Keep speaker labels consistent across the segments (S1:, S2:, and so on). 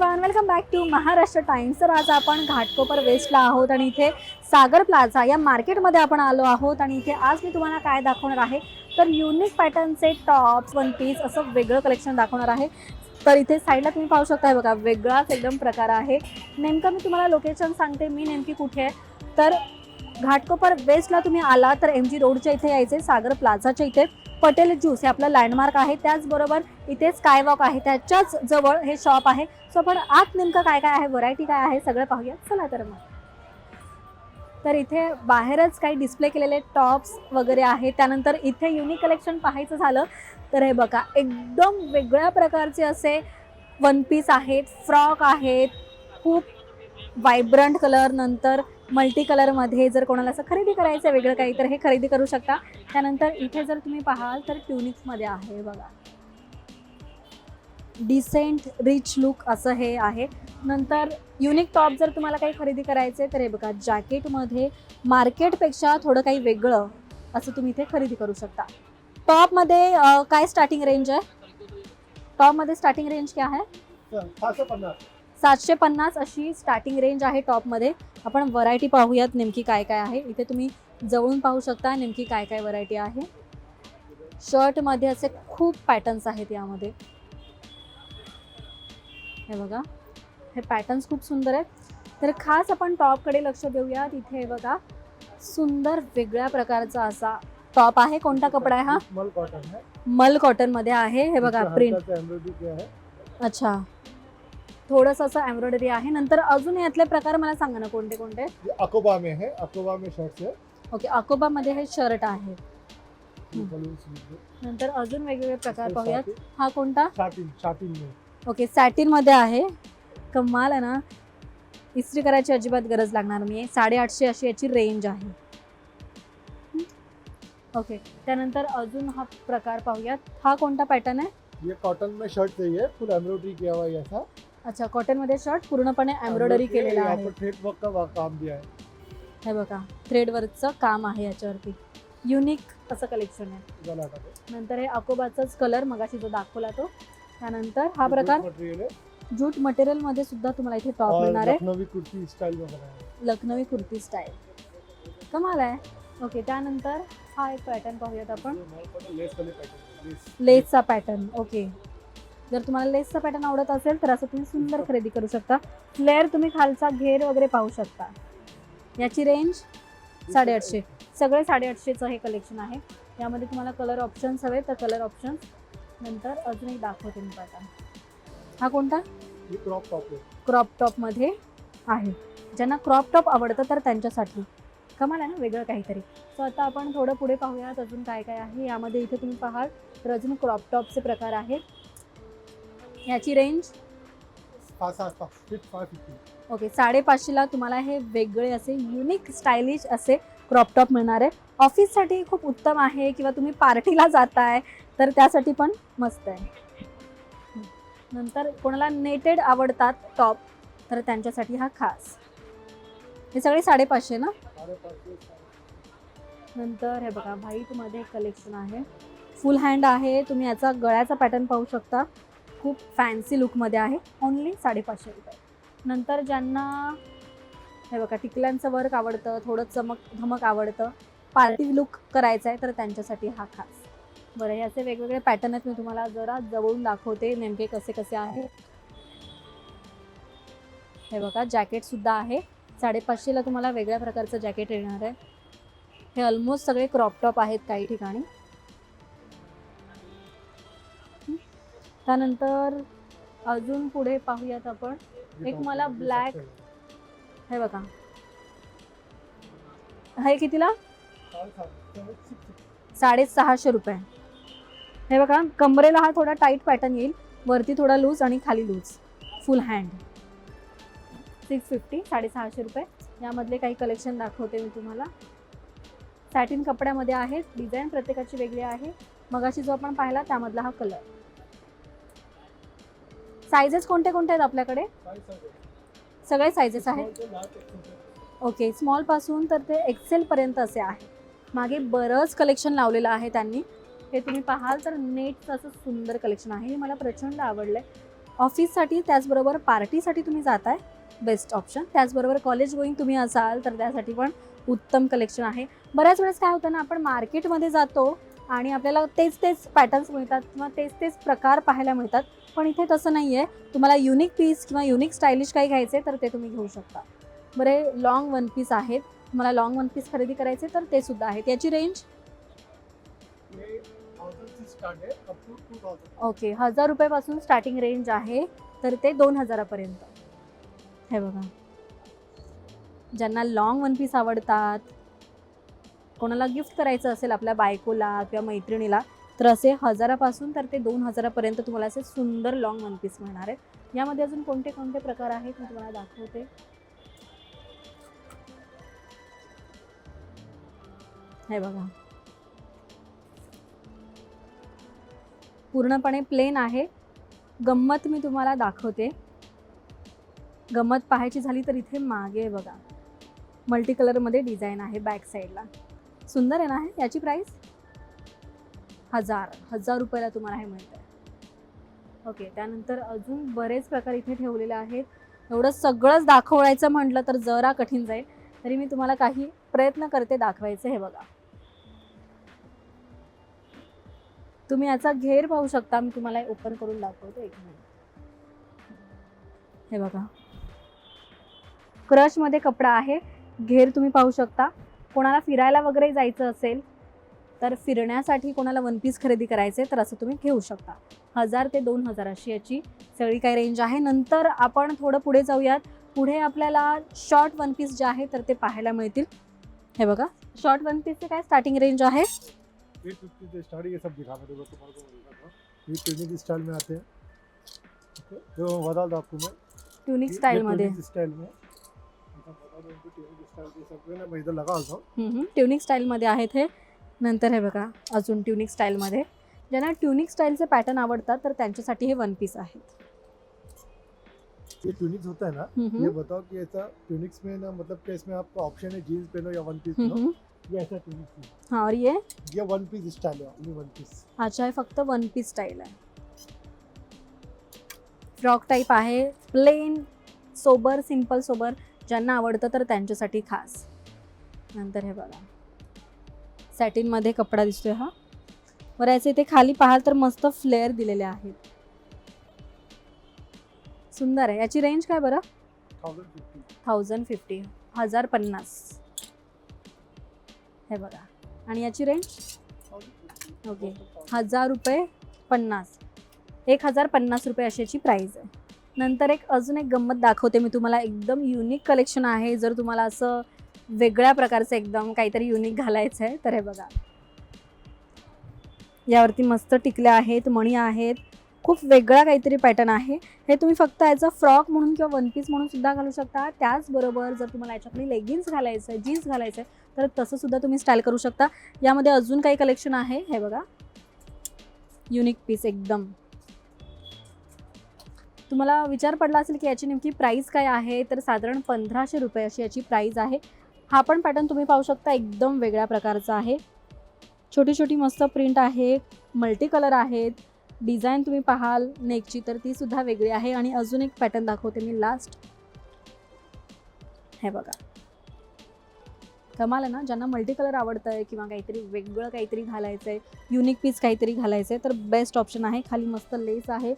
S1: Everyone, welcome back to Maharashtra Times. तर आज आपण घाटकोपर वेस्टला आहोत आणि इथे सागर प्लाझा या मार्केटमध्ये आपण आलो आहोत आणि इथे आज मी तुम्हाला काय दाखवणार आहे तर युनिक पॅटर्नचे टॉप्स, वन पीस असं वेगळं कलेक्शन दाखवणार आहे। तर इथे साईडला तुम्ही पाहू शकता, बघा वेगळाच एकदम प्रकार आहे। नेमकं मी तुम्हाला लोकेशन सांगते, मी नेमकी कुठे आहे तर घाटकोपर वेस्टला तुम्ही आला तर MG रोडच्या इथे यायचे, सागर प्लाझाच्या इथे पटेल ज्यूस हे आपलं लँडमार्क आहे। त्याचबरोबर इथे स्कायवॉक आहे, त्याच्याच जवळ हे शॉप आहे। सो आपण आत नेमकं काय काय आहे, व्हरायटी काय आहे सगळं पाहूया, चला तर मग। तर इथे बाहेरच काही डिस्प्ले केलेले टॉप्स वगैरे आहे। त्यानंतर इथे युनिक कलेक्शन पाहायचं झालं तर हे बघा एकदम वेगळ्या प्रकारचे असे वन पीस आहेत, फ्रॉक आहेत, खूप वायब्रंट कलर, नंतर मल्टी कलरमध्ये जर कोणाला असं खरेदी करायचं वेगळं काही तर हे खरेदी करू शकता। त्यानंतर इथे जर तुम्ही पाहाल तर ट्युनिक्समध्ये आहे, बघा डिसेंट रिच लुक असं हे आहे। नंतर युनिक टॉप जर तुम्हाला काही खरेदी करायचे तर हे बघा जॅकेटमध्ये मार्केटपेक्षा थोडं काही वेगळं असं तुम्ही इथे खरेदी करू शकता। टॉपमध्ये काय स्टार्टिंग रेंज आहे? टॉपमध्ये स्टार्टिंग रेंज काय आहे? 750 अशी स्टार्टिंग रेंज आहे टॉपमध्ये। आपण व्हरायटी पाहूयात नेमकी काय काय आहे। इथे तुम्ही जवळून पाहू शकता नेमकी काय काय व्हरायटी आहे। शर्टमध्ये असे खूप पॅटर्न्स आहेत यामध्ये, हे बघा हे पॅटर्न्स खूप सुंदर आहेत। तर खास आपण टॉपकडे लक्ष देऊयात। इथे बघा सुंदर वेगळ्या प्रकारचा असा टॉप आहे। कोणता कपडा आहे हा?
S2: मल कॉटन है।
S1: मल कॉटन मध्ये आहे, हे बघा प्रिंट। अच्छा, थोडंसं असं एम्ब्रॉयडरी आहे। नंतर अजून यातले प्रकार मला सांगा ना कोणते कोणते?
S2: अकोबा में है, अकोबा में शर्ट्स है।
S1: ओके, अकोबा मध्ये हे शर्ट आहे। नंतर अजून वेगवेगळे प्रकार पाहूयात। हा कोणता?
S2: साटिन में।
S1: ओके, सॅटिन मध्ये आहे। कमाल आहे ना, इस्त्री करायची अजिबात गरज लागणार नाही। 850 अशी याची रेंज आहे। ओके, त्यानंतर अजून हा प्रकार पाहूयात। हा कोणता पॅटर्न आहे?
S2: ये कॉटन में शर्ट चाहिए, फुल एम्ब्रॉयडरी किया हुआ है ऐसा।
S1: अच्छा, कॉटन मध्ये शर्ट पूर्णपणे एम्ब्रॉयडरी केलेला आहे।
S2: यहाँ पर थ्रेड वर्क का काम दिया है।
S1: हे बघा थ्रेड वर्कचं काम आहे याच्यावरती, युनिक असं कलेक्शन आहे। नंतर हे अकोबाचाच कलर मगाशी जो दाखवला तो। त्यानंतर हा प्रकार जूट मटेरियल मध्ये सुद्धा तुम्हाला इथे टॉप मिळणार आहे।
S2: लखनवी कुर्ती स्टाईल वगैरे आहे,
S1: लखनवी कुर्ती स्टाईल, कमाल आहे। ओके, त्यानंतर हा एक पॅटर्न पाहूयात आपण, लेसचा पॅटर्न। ओके, जर तुम्हाला लेसचा पॅटर्न आवडत असेल तर असं तुम्ही सुंदर खरेदी करू शकता। फ्लेअर तुम्ही खालचा घेर वगैरे पाहू शकता। याची रेंज 850, सगळे 850चं हे कलेक्शन आहे। यामध्ये तुम्हाला कलर ऑप्शन्स हवे तर कलर ऑप्शन्स, नंतर अजून एक दाखवते मी पॅटर्न। हा कोणता?
S2: क्रॉप टॉप आहे,
S1: क्रॉप टॉपमध्ये आहे। ज्यांना क्रॉप टॉप आवडतं तर त्यांच्यासाठी कमाल आहे ना, वेगळं काहीतरी। सो आता आपण थोडं पुढे पाहूयात अजून काय काय आहे यामध्ये। इथे तुम्ही पाहाल तर अजून क्रॉप टॉपचे प्रकार आहेत। याची रेंज
S2: 550।
S1: ओके, 550ला तुम्हाला हे वेगळे असे युनिक स्टायलिश असे क्रॉप टॉप मिळणार आहे। ऑफिससाठी खूप उत्तम आहे किंवा तुम्ही पार्टीला जाताय तर त्यासाठी पण मस्त आहे। नंतर कोणाला नेटेड आवडतात टॉप तर त्यांच्यासाठी हा खास, हे सगळे 550 ना। नंतर हे बघा व्हाईटमध्ये कलेक्शन आहे, फुल हँड आहे। तुम्ही याचा गळ्याचा पॅटर्न पाहू शकता, खूप फॅन्सी लुकमध्ये आहे, ओनली 550 रुपये। नंतर ज्यांना हे बघा टिकल्यांचं वर्क आवडतं, थोडं चमक धमक आवडतं, पार्टी लुक करायचा आहे तर त्यांच्यासाठी हा खास। बरं, याचे वेगवेगळे पॅटर्न आहेत, मी तुम्हाला जरा जवळून दाखवते नेमके कसे कसे आहे। हे बघा जॅकेटसुद्धा आहे, 550ला तुम्हाला वेगळ्या प्रकारचं जॅकेट येणार आहे। हे ऑलमोस्ट सगळे क्रॉप टॉप आहेत काही ठिकाणी। त्यानंतर अजून पुढे पाहूयात आपण, एक मला ब्लॅक, हे बघा हे कितीला? 650 रुपये। हे बघा कमरेला हा थोडा टाईट पॅटर्न येईल, वरती थोडा लूज आणि खाली लूज, फुल हँड। 650, 650 रुपये। यामधले काही कलेक्शन दाखवते मी तुम्हाला। सॅटिन कपड्यामध्ये आहेत, डिझाईन प्रत्येकाची वेगळी आहे। मगाशी जो आपण पाहिला त्यामधला हा कलर। साइजेस कोणते कोणते आहेत आपल्याकडे? सगळे साइजेस आहेत। ओके, स्मॉल पासून तर ते एक्सेल पर्यंत असे आहे। मागे बरंच कलेक्शन लावलेलं आहे त्यांनी, हे तुम्ही पाहाल तर नेटचं असं सुंदर कलेक्शन आहे, मला प्रचंड आवडलंय। ऑफिससाठी त्याचबरोबर पार्टीसाठी तुम्ही जाताय, बेस्ट ऑप्शन. त्याचबरोबर कॉलेज गोईंग तुम्ही असाल तर त्यासाठी पण उत्तम कलेक्शन आहे. बऱ्याच वेळेस काय होतं ना, आपण मार्केटमध्ये जातो आणि आपल्याला तेच तेच पॅटर्न्स मिळतात किंवा तेच तेच प्रकार पाहायला मिळतात, पण इथे तसं नाही आहे. तुम्हाला युनिक पीस किंवा युनिक स्टायलिश काही घ्यायचे तर ते तुम्ही घेऊ शकता. बरे लॉंग वन पीस आहेत, तुम्हाला लॉंग वन पीस खरेदी करायचे तर ते सुद्धा आहेत. याची रेंज
S2: ये 1000 से स्टार्ट है अप टू 2000.
S1: ओके, 1000 रुपयापासून स्टार्टिंग रेंज आहे तर ते 2000पर्यंत. हे बघा, ज्यांना लॉंग वन पीस आवडतात, कोणाला गिफ्ट करायचं असेल आपल्या बायकोला किंवा मैत्रिणीला, तर असे 1000पासून तर ते 2000पर्यंत तुम्हाला असे सुंदर लॉंग वन पीस मिळणार आहेत. यामध्ये अजून कोणते कोणते प्रकार आहेत मी तुम्हाला दाखवते. हे बघा, पूर्णपणे प्लेन आहे. गंमत मी तुम्हाला दाखवते. गंमत पाहायची झाली तर इथे मागे बघा, मल्टी कलरमध्ये डिझाईन आहे बॅक साईडला. सुंदर आहे ना हे. याची प्राईस 1000 रुपयाला तुम्हाला हे मिळतं आहे. ओके, त्यानंतर अजून बरेच प्रकार इथे ठेवलेले आहेत. एवढं सगळंच दाखवायचं म्हटलं तर जरा कठीण जाईल, तरी मी तुम्हाला काही प्रयत्न करते दाखवायचे. हे बघा, तुम्ही याचा घेर पाहू शकता. मी तुम्हाला ओपन करून दाखवते, एक मिनिट. हे बघा, क्रशमध्ये कपडा आहे. घेर तुम्ही पाहू शकता. कोणाला फिरायला वगैरे जायचं असेल तर फिरण्यासाठी कोणाला वन पीस खरेदी करायचे तर असं तुम्ही घेऊ शकता. 1000 ते 2000 अशी याची सगळी काही रेंज आहे. नंतर आपण थोडं पुढे जाऊयात. पुढे आपल्याला शॉर्ट वन पीस जे आहे तर ते पाहायला मिळतील. हे बघा, शॉर्ट वन पीसचे काय स्टार्टिंग रेंज आहे.
S2: 850 से स्टार्ट, ये सब दिखा मैं तुम्हारे को बोलता था. ये ट्यूनिक स्टाइल में आते हैं. ओके, तो बता दो आपको मैं
S1: ट्यूनिक स्टाईलमध्ये.
S2: ट्यूनिक स्टाइल में बता दो इनको. ट्यूनिक स्टाइल के सब ना मैं इधर लगा होता हूं.
S1: ट्यूनिक स्टाईलमध्ये आहेत हे. नंतर हे बघा, अजून ट्यूनिक स्टाईलमध्ये. ज्यांना ट्यूनिक स्टाईलचे पॅटर्न आवडतात तर त्यांच्यासाठी हे वन पीस आहेत.
S2: ये ट्यूनिक्स होता है ना, ये बताओ कि ऐसा ट्यूनिक्स में ना, मतलब कि इसमें आपका ऑप्शन है जीन्स पहनो या वन पीस पहनो. ये ऐसा ट्यूनिक्स है.
S1: हाँ, और ये
S2: वन पीस स्टाइल है, ओनली वन पीस.
S1: अच्छा, हे फक्त वन पीस स्टाईल आहे. फ्रॉक टाईप आहे, प्लेन सोबर, सिंपल सोबर. ज्यांना आवडतं तर त्यांच्यासाठी खास. नंतर हे बघा, सॅटिनमध्ये कपडा दिसतोय हा. बरं, याचे इथे खाली पाहाल तर मस्त फ्लेअर दिलेले आहेत. सुंदर आहे. याची रेंज काय बरं. 1050. 1050. हे बघा, आणि याची रेंज ओके 1050. 1050 रुपये अशी याची प्राईज आहे. नंतर अजून एक गंमत दाखवते मी तुम्हाला. एकदम युनिक कलेक्शन आहे. जर तुम्हाला असं वेगळ्या प्रकारचं एकदम काहीतरी युनिक घालायचं आहे तर हे बघा, यावरती मस्त टिकल्या आहेत, मणी आहेत. खूप वेगळा काहीतरी पॅटर्न आहे. हे तुम्ही फक्त याचा फ्रॉक म्हणून किंवा वन पीस म्हणून सुद्धा घालू शकता. त्याचबरोबर जर तुम्हाला याच्याकडे लेगिन्स घालायचं आहे, जीन्स घालायचं आहे तर तसं सुद्धा तुम्ही स्टाईल करू शकता. यामध्ये अजून काही कलेक्शन आहे. हे बघा, युनिक पीस एकदम. तुम्हाला विचार पडला असेल की याची नेमकी प्राईस काय आहे, तर साधारण 1500 रुपये अशी याची प्राईस आहे. हा पण पॅटर्न तुम्ही पाहू शकता, एकदम वेगळ्या प्रकारचा आहे. छोटी छोटी मस्त प्रिंट आहे, मल्टी कलर आहेत. डिझाईन तुम्ही पाहाल नेकची तर ती सुद्धा वेगळी आहे. आणि अजून एक पॅटर्न दाखवते मी लास्ट. हे बघा, कमाल आहे ना. ज्यांना मल्टी कलर आवडतं आहे किंवा काहीतरी वेगळं काहीतरी घालायचं आहे, युनिक पीस काहीतरी घालायचं आहे तर बेस्ट ऑप्शन आहे. खाली मस्त लेस आहे,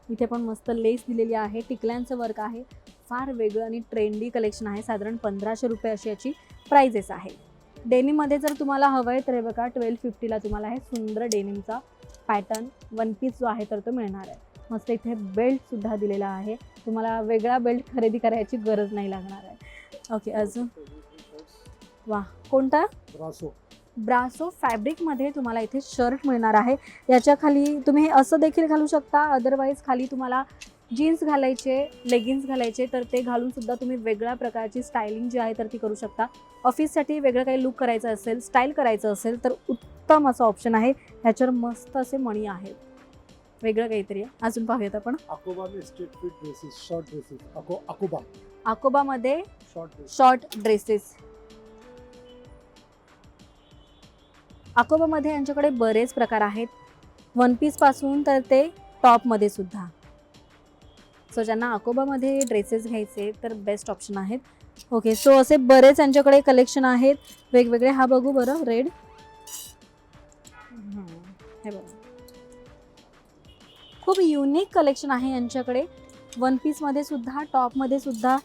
S1: इथे पण मस्त लेस दिलेली आहे, टिकल्यांचं वर्क आहे. फार वेगळं आणि ट्रेंडी कलेक्शन आहे. साधारण 1500 रुपये अशी याची प्राइजेस आहे. डेनिममध्ये जर तुम्हाला हवं आहे तर हे बघा 1250ला तुम्हाला हे सुंदर डेनिमचा पॅटर्न वन पीस जो आहे तर तो मिळणार आहे. मस्त इथे बेल्टसुद्धा दिलेला आहे. तुम्हाला वेगळा बेल्ट खरेदी करायची गरज नाही लागणार आहे. ओके, अजून वा, कोणता. ब्रासो फॅब्रिकमध्ये तुम्हाला इथे शर्ट मिळणार आहे. याच्या खाली तुम्ही हे असं देखील घालू शकता. अदरवाईज खाली तुम्हाला जीन्स घालायचे, लेगिन्स घालायचे तर ते घालून सुद्धा तुम्ही वेगळ्या प्रकारची स्टायलिंग जी आहे तर ती करू शकता. ऑफिससाठी वेगळं काही लुक करायचं असेल, स्टाईल करायचं असेल तर उत्तम असं ऑप्शन आहे. ह्याच्यावर मस्त असे मणी आहेत, वेगळं काहीतरी आहे. अजून पाहूयात आपण. अकोबामध्ये शॉर्ट ड्रेसेस. अकोबामध्ये यांच्याकडे बरेच प्रकार आहेत, वन पीसपासून तर ते टॉपमध्ये सुद्धा. सो ज्यांना अकोबामध्ये ड्रेसेस घ्यायचे तर बेस्ट ऑप्शन आहेत. ओके, सो असे बरेच यांच्याकडे कलेक्शन आहेत वेगवेगळे. हा बघू बरं, रेड. हे बघा, खूप युनिक कलेक्शन आहे यांच्याकडे, वन पीसमध्ये सुद्धा, टॉपमध्ये सुद्धा.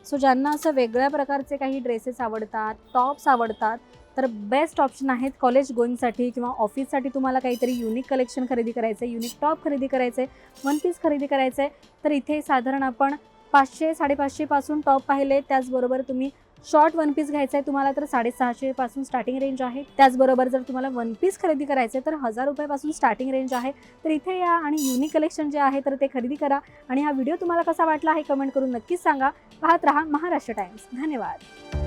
S1: सो ज्यांना असं वेगळ्या प्रकारचे काही ड्रेसेस आवडतात, टॉप्स आवडतात, तर बेस्ट ऑप्शन आहेत कॉलेज गोईंगसाठी किंवा ऑफिससाठी. तुम्हाला काहीतरी युनिक कलेक्शन खरेदी करायचं आहे, युनिक टॉप खरेदी करायचं आहे, वन पीस खरेदी करायचं आहे, तर इथे साधारण आपण 500-550 पासून टॉप पाहिले. त्याचबरोबर तुम्ही शॉर्ट वन पीस घ्यायचं आहे तुम्हाला तर 650 पासून स्टार्टिंग रेंज आहे. त्याचबरोबर जर तुम्हाला वन पीस खरेदी करायचं आहे तर 1000 रुपयापासून स्टार्टिंग रेंज आहे. तर इथे या आणि युनिक कलेक्शन जे आहे तर ते खरेदी करा. आणि हा व्हिडिओ तुम्हाला कसा वाटला हे कमेंट करून नक्कीच सांगा. पाहत रहा महाराष्ट्र टाइम्स. धन्यवाद.